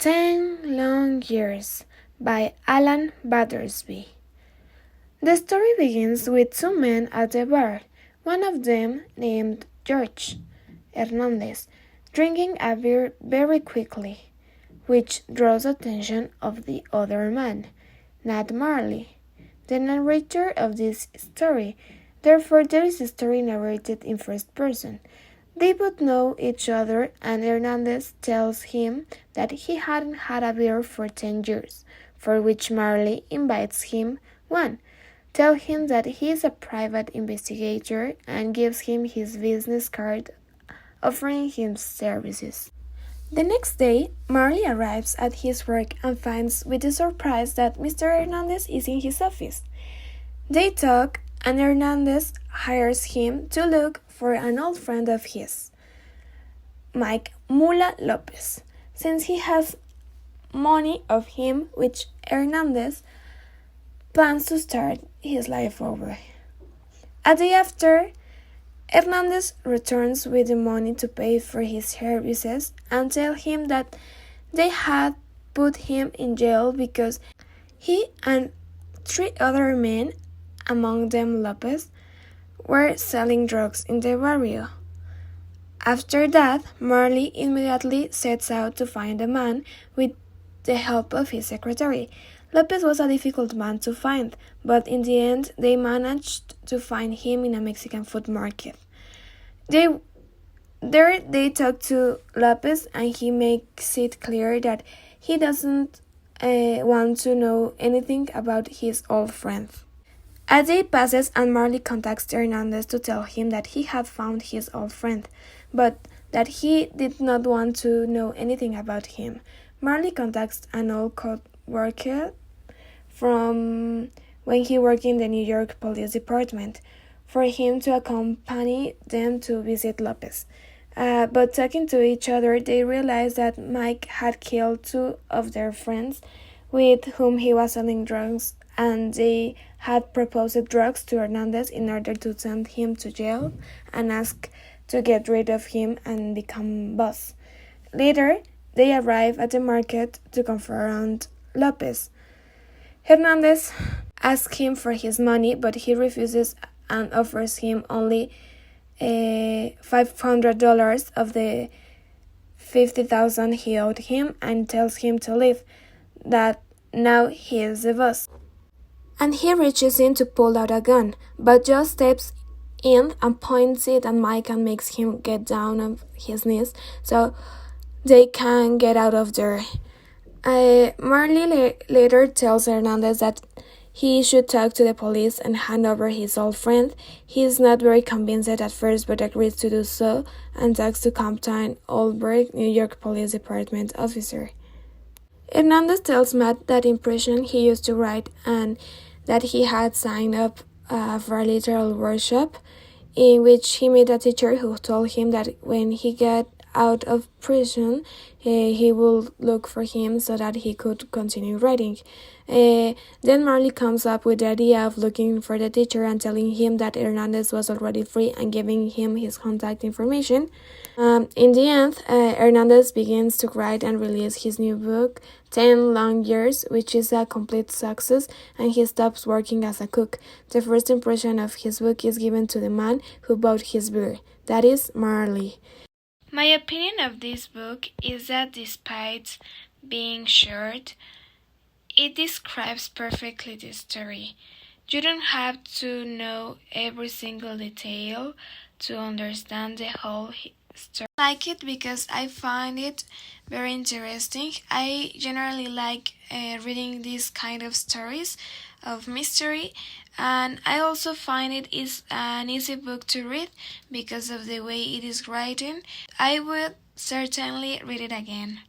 10 Long Years by Alan Battersby. The story begins with two men at a bar, one of them named George Hernandez, drinking a beer very quickly, which draws attention of the other man, Nat Marley, the narrator of this story. Therefore, there is a story narrated in first person. They both know each other, and Hernandez tells him that he hadn't had a beer for 10 years, for which Marley invites him one, tells him that he is a private investigator, and gives him his business card offering him services. The next day, Marley arrives at his work and finds with a surprise that Mr. Hernandez is in his office. They talk, and Hernandez hires him to look for an old friend of his, Mike Mula Lopez, since he has money of him which Hernandez plans to start his life over. A day after, Hernandez returns with the money to pay for his services and tell him that they had put him in jail because he and 3 other men, among them Lopez, were selling drugs in the barrio. After that, Marley immediately sets out to find the man with the help of his secretary. Lopez was a difficult man to find, but in the end they managed to find him in a Mexican food market. There they talk to Lopez, and he makes it clear that he doesn't want to know anything about his old friend. A day passes, and Marley contacts Hernandez to tell him that he had found his old friend, but that he did not want to know anything about him. Marley contacts an old co-worker from when he worked in the New York Police Department for him to accompany them to visit Lopez. But talking to each other, they realized that Mike had killed 2 of their friends with whom he was selling drugs, and they had proposed drugs to Hernandez in order to send him to jail and ask to get rid of him and become boss. Later, they arrive at the market to confront Lopez. Hernandez asks him for his money, but he refuses and offers him only $500 of the $50,000 he owed him, and tells him to leave, that now he is the boss. And he reaches in to pull out a gun, but Joe steps in and points it at Mike and makes him get down on his knees so they can get out of there. Marley later tells Hernandez that he should talk to the police and hand over his old friend. He is not very convinced at first, but agrees to do so and talks to Captain Olberg, New York Police Department officer. Hernandez tells Matt that in prison he used to write, and that he had signed up for a literal workshop in which he met a teacher who told him that when he got out of prison, he would look for him so that he could continue writing. Then Marley comes up with the idea of looking for the teacher and telling him that Hernandez was already free and giving him his contact information. In the end, Hernandez begins to write and release his new book, 10 Long Years, which is a complete success, and he stops working as a cook. The first impression of his book is given to the man who bought his beer, that is Marley. My opinion of this book is that despite being short, it describes perfectly the story. You don't have to know every single detail to understand the whole story. I like it because I find it very interesting. I generally like reading these kind of stories of mystery, and I also find it is an easy book to read because of the way it is written. I would certainly read it again.